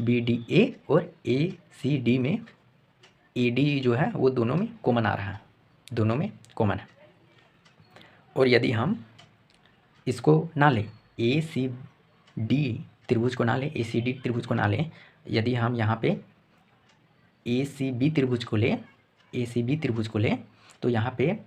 BDA और ACD में AD जो है वो दोनों में कॉमन आ रहा है, दोनों में कॉमन है। और यदि हम इसको ना लें, ACD त्रिभुज को ना लें, ACD त्रिभुज को ना लें, यदि हम यहाँ पे ACB त्रिभुज को लें, ACB त्रिभुज को लें, तो यहाँ पे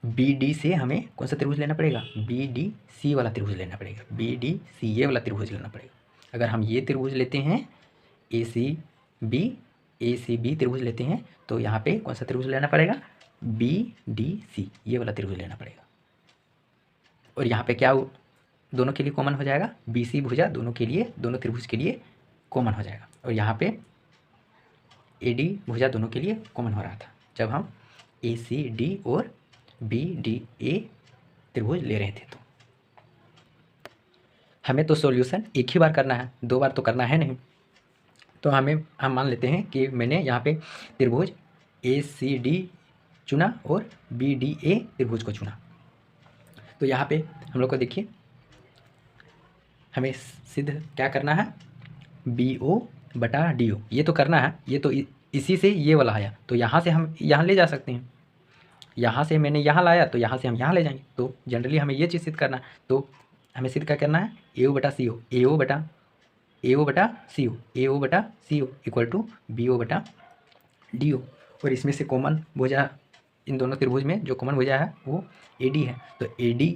BD से हमें कौन सा त्रिभुज लेना पड़ेगा? BDC वाला त्रिभुज लेना पड़ेगा, BDC ये वाला त्रिभुज लेना पड़ेगा। अगर हम ये त्रिभुज लेते हैं ACB त्रिभुज लेते हैं, तो यहाँ पे कौन सा त्रिभुज लेना पड़ेगा? BDC ये वाला त्रिभुज लेना पड़ेगा। और यहाँ पे क्या दोनों के लिए कॉमन हो जाएगा? BC भुजा दोनों के लिए, दोनों त्रिभुज के लिए कॉमन हो जाएगा। और यहाँ पे AD भुजा दोनों के लिए कॉमन हो रहा था जब हम ACD और BDA त्रिभुज ले रहे थे। तो हमें तो सॉल्यूशन एक ही बार करना है, 2 बार तो करना है नहीं। तो हम मान लेते हैं कि मैंने यहाँ पे त्रिभुज ACD चुना और BDA त्रिभुज को चुना। तो यहाँ पे हम लोग को देखिए हमें सिद्ध क्या करना है? BO/DO ये तो करना है। ये तो इसी से ये वाला आया, तो यहाँ से हम यहाँ ले जा सकते हैं। यहाँ से मैंने यहाँ लाया तो यहाँ से हम यहाँ ले जाएंगे। तो जनरली हमें ये चीज़ सिद्ध करना है। तो हमें सिद्ध क्या करना है? AO/CO equal to BO/DO। और इसमें से कॉमन भुजा इन दोनों त्रिभुज में जो कॉमन भुजा है वो AD है। तो AD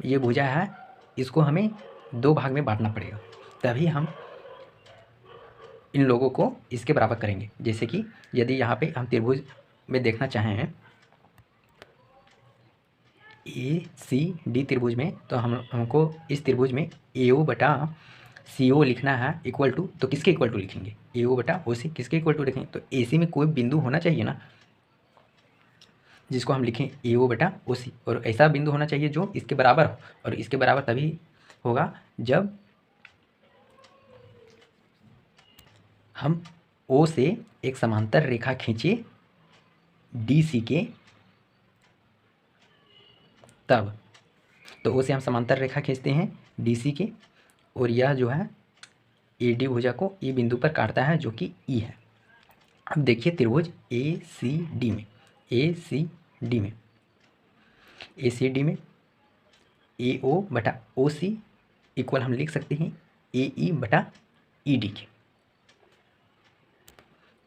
ये भुजा है, इसको हमें 2 भाग में बांटना पड़ेगा, तभी हम इन लोगों को इसके बराबर करेंगे। जैसे कि यदि यहाँ पे हम त्रिभुज में देखना चाहें ACD त्रिभुज में, तो हमको इस त्रिभुज में AO/CO लिखना है इक्वल टू, तो किसके इक्वल टू लिखेंगे? AO/OC किसके इक्वल टू लिखेंगे? तो AC में कोई बिंदु होना चाहिए ना जिसको हम लिखें AO/OC, और ऐसा बिंदु होना चाहिए जो इसके बराबर हो। और इसके बराबर तभी होगा जब हम O से एक समांतर रेखा खींचे DC के, तब तो O से हम समांतर रेखा खींचते हैं DC के, और यह जो है AD भुजा को E बिंदु पर काटता है जो कि E है। अब देखिए त्रिभुज ACD में AO/OC इक्वल हम लिख सकते हैं AE/ED के।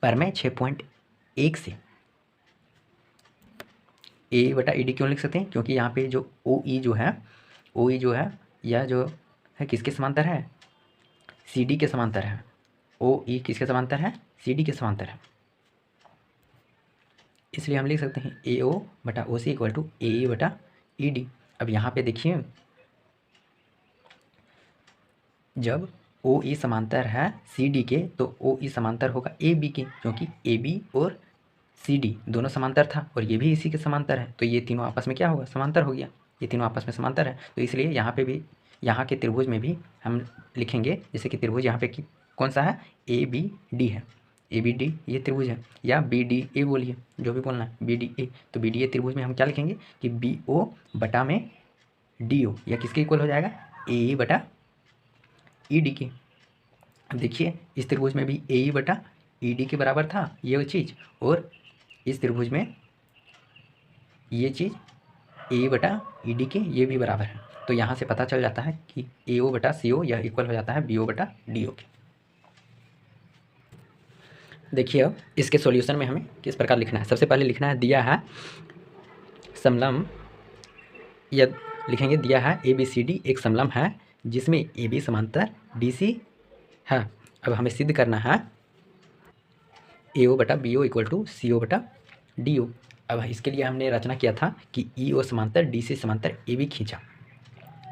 पर मैं 6.1 से AE/ED क्यों लिख सकते हैं? क्योंकि यहाँ पे जो OE जो है यह जो है किसके समांतर है? CD के समांतर है। OE किसके समांतर है? CD के समांतर है। इसलिए हम लिख सकते हैं AO/OC इक्वल टू AE/ED। अब यहाँ पे देखिए जब OE समांतर है CD के, तो OE समांतर होगा AB के, क्योंकि AB और CD दोनों समांतर था और ये भी इसी के समांतर है। तो ये तीनों आपस में क्या होगा? समांतर हो गया। ये तीनों आपस में समांतर है। तो इसलिए यहाँ पे भी, यहाँ के त्रिभुज में भी हम लिखेंगे, जैसे कि त्रिभुज यहाँ पे कौन सा है? ABD है। ABD ये त्रिभुज है, या BDA बोलिए, जो भी बोलना है, BDA। तो BDA त्रिभुज में हम क्या लिखेंगे कि BO/DO या किसके इक्वल हो जाएगा? AE/ED के। अब देखिए इस त्रिभुज में भी AE/ED के बराबर था ये चीज़, और इस त्रिभुज में ये चीज़ AE/ED के ये भी बराबर है। तो यहाँ से पता चल जाता है कि AO/CO यह इक्वल हो जाता है BO/DO के। देखिए अब इसके सॉल्यूशन में हमें किस प्रकार लिखना है। सबसे पहले लिखना है, दिया है समलंब, यह लिखेंगे दिया है ABCD एक समलंब है जिसमें AB समांतर DC है। अब हमें सिद्ध करना है AO बटा BO इक्वल टू CO बटा DO। अब इसके लिए हमने रचना किया था कि EO समांतर DC समांतर AB खींचा,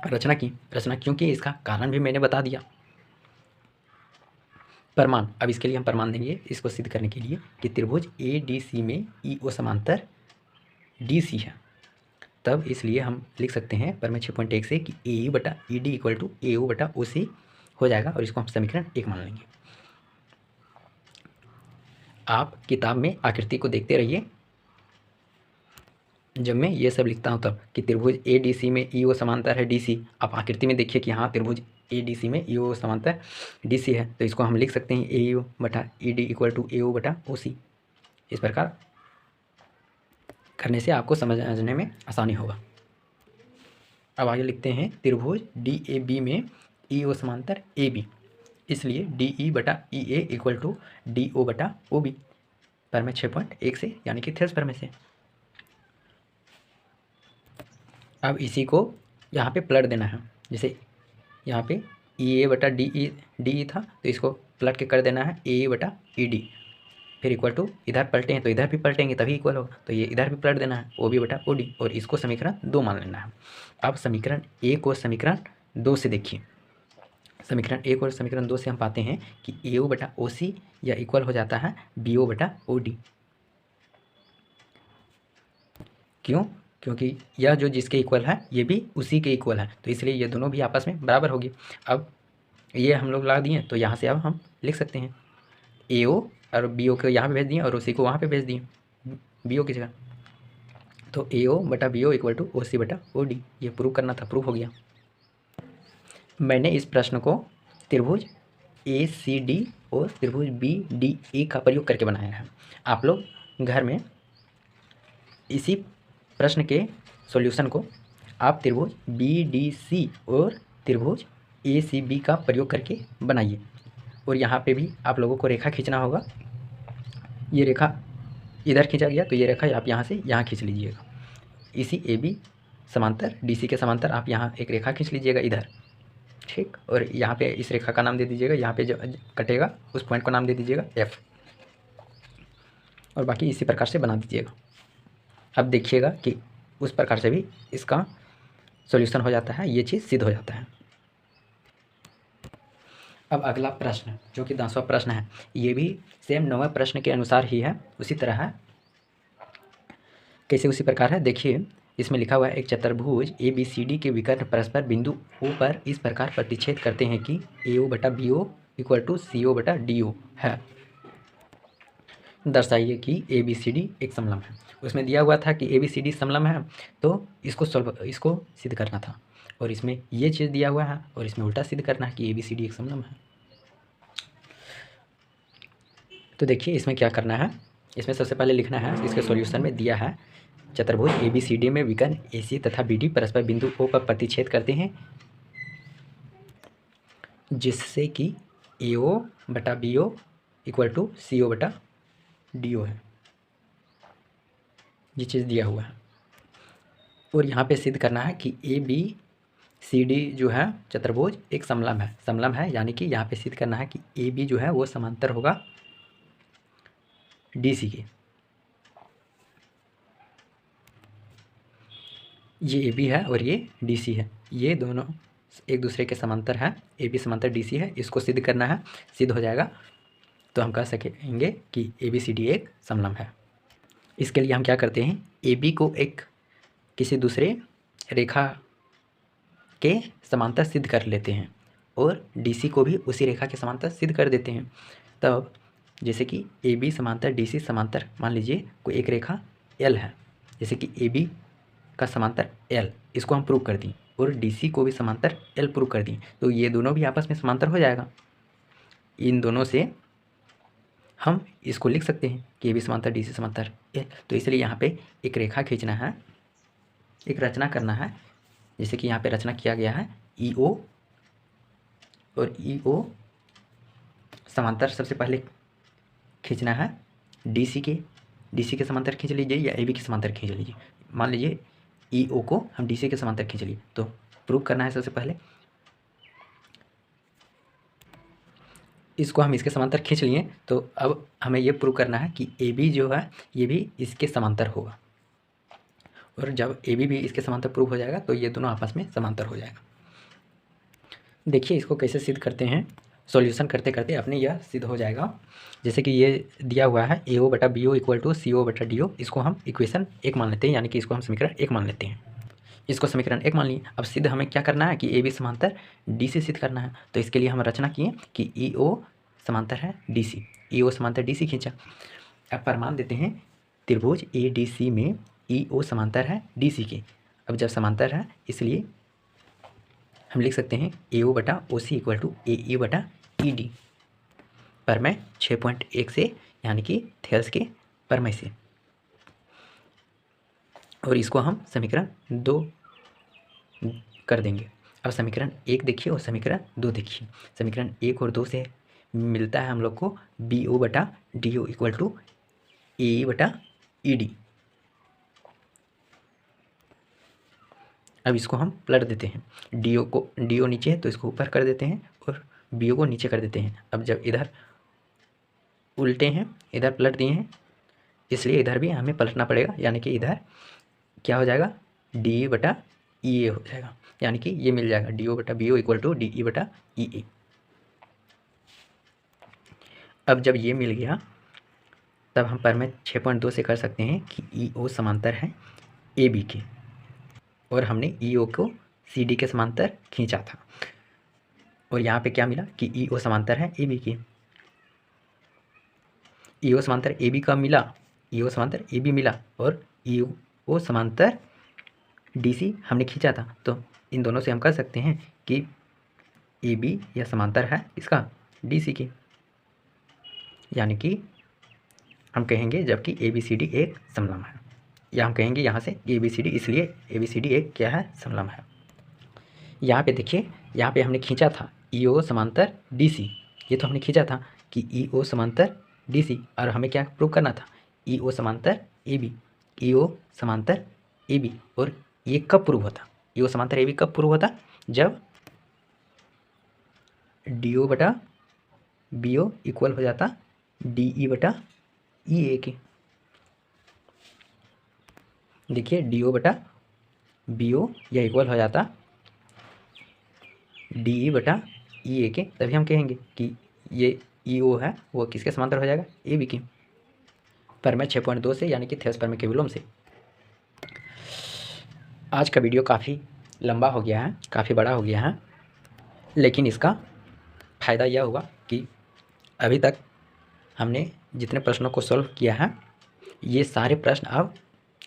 रचना क्यों की इसका कारण भी मैंने बता दिया। प्रमाण, अब इसके लिए हम प्रमाण देंगे इसको सिद्ध करने के लिए कि त्रिभुज ADC में EO समांतर DC है, तब इसलिए हम लिख सकते हैं प्रमेय 6.1 से कि AE बटा ED इक्वल टू AO बटा OC हो जाएगा, और इसको हम समीकरण 1 मान लेंगे। आप किताब में आकृति को देखते रहिए, जब मैं ये सब लिखता हूँ तब कि त्रिभुज ADC में EO समांतर है DC, आप आकृति में देखिए कि हाँ त्रिभुज ADC में EO समांतर DC है, तो इसको हम लिख सकते हैं AO बटा ED इक्वल टू AO बटा OC। इस प्रकार करने से आपको समझने में आसानी होगा। अब आगे लिखते हैं त्रिभुज DAB में EO समांतर AB, इसलिए DE बटा EA इक्वल टू DO बटा OB, प्रमेय 6.1 से यानी कि थेल्स प्रमेय से। अब इसी को यहाँ पे पलट देना है, जैसे यहाँ पे EA बटा DE था, तो इसको पलट के कर देना है AE बटा ED, फिर इक्वल टू इधर पलटे हैं तो इधर भी पलटेंगे तभी इक्वल होगा, तो ये इधर भी पलट देना है OB बटा OD, और इसको समीकरण 2 मान लेना है। अब समीकरण 1 और समीकरण 2 से देखिए, समीकरण 1 और समीकरण 2 से हम पाते हैं कि AO बटा OC या इक्वल हो जाता है BO बटा OD। क्यों? क्योंकि यह जो जिसके इक्वल है ये भी उसी के इक्वल है, तो इसलिए ये दोनों भी आपस में बराबर होगी। अब ये हम लोग ला दिए, तो यहाँ से अब हम लिख सकते हैं AO और BO को यहाँ पे भेज दिए और OC को वहाँ पे भेज दिए BO की जगह, तो AO बटा BO इक्वल टू OC बटा OD। ये प्रूव करना था, प्रूव हो गया। मैंने इस प्रश्न को त्रिभुज ACD और त्रिभुज BDE का प्रयोग करके बनाया है। आप लोग घर में इसी प्रश्न के सॉल्यूशन को आप त्रिभुज BDC और त्रिभुज ACB का प्रयोग करके बनाइए, और यहाँ पे भी आप लोगों को रेखा खींचना होगा। ये रेखा इधर खींचा गया, तो ये रेखा आप यहाँ से यहाँ खींच लीजिएगा, इसी AB समांतर DC के समांतर आप यहाँ एक रेखा खींच लीजिएगा इधर, ठीक। और यहाँ पे इस रेखा का नाम दे दीजिएगा, यहाँ पे जो कटेगा उस पॉइंट को नाम दे दीजिएगा F, और बाकी इसी प्रकार से बना दीजिएगा। अब देखिएगा कि उस प्रकार से भी इसका सॉल्यूशन हो जाता है, ये चीज़ सिद्ध हो जाता है। अब अगला प्रश्न जो कि 10वां प्रश्न है, ये भी सेम 9वें प्रश्न के अनुसार ही है, उसी तरह है। कैसे उसी प्रकार है देखिए, इसमें लिखा हुआ है एक चतुर्भुज ABCD के विकर्ण परस्पर बिंदु O पर इस प्रकार प्रतिच्छेद करते हैं कि AO बटा BO इक्वल टू CO बटा DO है। दर्शाइए कि ABCD एक समलम है। उसमें दिया हुआ था कि ABCD समलम है, तो इसको सिद्ध करना था, और इसमें ये चीज़ दिया हुआ है और इसमें उल्टा सिद्ध करना है कि ABCD एक समलम है। तो देखिए इसमें क्या करना है, इसमें सबसे पहले लिखना है, इसके सॉल्यूशन में दिया है चतुर्भुज ABCD में विकर्ण AC तथा BD परस्पर बिंदु O पर प्रतिच्छेद करते हैं, जिससे कि AO बटा BO इक्वल टू CO बटा DO है। ये चीज़ दिया हुआ है, और यहाँ पे सिद्ध करना है कि ABCD जो है चतुर्भुज एक समलम है, यानी कि यहाँ पे सिद्ध करना है कि AB जो है वो समांतर होगा DC के। ये AB है और ये DC है, ये दोनों एक दूसरे के समांतर है, AB समांतर DC है, इसको सिद्ध करना है, सिद्ध हो जाएगा तो हम कह सकेंगे कि ABCD एक समलम है। इसके लिए हम क्या करते हैं, AB को एक किसी दूसरे रेखा के समांतर सिद्ध कर लेते हैं और DC को भी उसी रेखा के समांतर सिद्ध कर देते हैं। तब जैसे कि AB समांतर DC समांतर, मान लीजिए कोई एक रेखा L है, जैसे कि AB का समांतर L, इसको हम प्रूव कर दें, और DC को भी समांतर L प्रूव कर दें, तो ये दोनों भी आपस में समांतर हो जाएगा। इन दोनों से हम इसको लिख सकते हैं कि AB समांतर DC समांतर L। तो इसलिए यहाँ पे एक रेखा खींचना है, एक रचना करना है, जैसे कि यहाँ पे रचना किया गया है EO और EO समांतर सबसे पहले खींचना है DC के समांतर खींच लीजिए या AB के समांतर खींच लीजिए। मान लीजिए EO को हम DC के समांतर खींच लिए, तो प्रूव करना है सबसे पहले इसको हम इसके समांतर खींच लिए, तो अब हमें ये प्रूव करना है कि ए बी जो है ये भी इसके समांतर होगा। और जब ए बी भी इसके समांतर प्रूव हो जाएगा तो ये दोनों आपस में समांतर हो जाएगा। देखिए इसको कैसे सिद्ध करते हैं। सॉल्यूशन करते करते अपने यह सिद्ध हो जाएगा। जैसे कि ये दिया हुआ है ए ओ बटा बी ओ इक्वल टू सी ओ बटा डी ओ, इसको हम इक्वेशन 1 मान लेते हैं, यानी कि इसको हम समीकरण 1 मान लेते हैं। इसको समीकरण 1 मान लिए। अब सिद्ध हमें क्या करना है कि ए बी समांतर डी से सिद्ध करना है। तो इसके लिए हम रचना किए कि ई ओ समांतर है डी सी, ई ओ समांतर डी सी खींचा। अब प्रमाण देते हैं त्रिभुज ए डी सी में ई ओ समांतर है डी सी के। अब जब समांतर है इसलिए हम लिख सकते हैं ए ओ बटा ओ सी इक्वल टू ए ई बटा ई डी, परमय 6.1 से, यानी कि थेल्स के परमय से। और इसको हम समीकरण 2 कर देंगे। अब समीकरण 1 देखिए और समीकरण 2 देखिए। समीकरण 1 और 2 से मिलता है हम लोग को बी ओ बटा डी ओ इक्वल टू ए बटा ई डी। अब इसको हम पलट देते हैं, डी ओ नीचे है तो इसको ऊपर कर देते हैं और बी ओ को नीचे कर देते हैं। अब जब इधर उल्टे हैं, इधर पलट दिए हैं, इसलिए इधर भी हमें पलटना पड़ेगा, यानी कि इधर क्या हो जाएगा डी बटा ई ए हो जाएगा, यानी कि ये मिल जाएगा डी ओ बटा B O equal to D E बटा ई ए। अब जब ये मिल गया तब हम परमय 6.2 से कर सकते हैं कि ई ओ समांतर है ए बी के, और हमने ई ओ को सी डी के समांतर खींचा था। और यहाँ पे क्या मिला कि ई ओ समांतर है ए बी के। ई ओ समांतर ए बी का मिला, ई ओ समांतर ए बी मिला, और ई ओ समांतर डी सी हमने खींचा था। तो इन दोनों से हम कर सकते हैं कि ए बी यह समांतर है इसका डी सी के, यानी कि हम कहेंगे जबकि ए बी सी डी एक समलंब है, या हम कहेंगे यहाँ से ए बी सी डी, इसलिए ए बी सी डी एक क्या है समलंब है। यहाँ पे देखिए, यहाँ पे हमने खींचा था ई ओ समांतर डी सी, ये तो हमने खींचा था कि ई ओ समांतर डी सी, और हमें क्या प्रूव करना था ई ओ समांतर ए बी, ई ओ समांतर ए बी। और ये कब प्रूव होता, ई ओ समांतर ए बी कब प्रूव होता, जब डी ओ बटा बी ओ इक्वल हो जाता डी ई बटा ई ए के। देखिए डी ओ बटा बी ओ यह इक्वल हो जाता डी ई बटा ई ए के, तभी हम कहेंगे कि ये ई ओ है वो किसके समांतर हो जाएगा ए बी के, परमय 6.2 से, यानी कि थेल्स परमय के विलोम से। आज का वीडियो काफ़ी लंबा हो गया है, काफ़ी बड़ा हो गया है, लेकिन इसका फ़ायदा यह हुआ कि अभी तक हमने जितने प्रश्नों को सॉल्व किया है ये सारे प्रश्न अब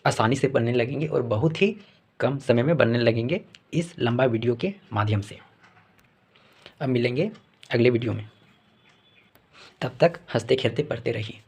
आसानी से बनने लगेंगे और बहुत ही कम समय में बनने लगेंगे इस लंबा वीडियो के माध्यम से। अब मिलेंगे अगले वीडियो में, तब तक हंसते खेलते पढ़ते रहिए।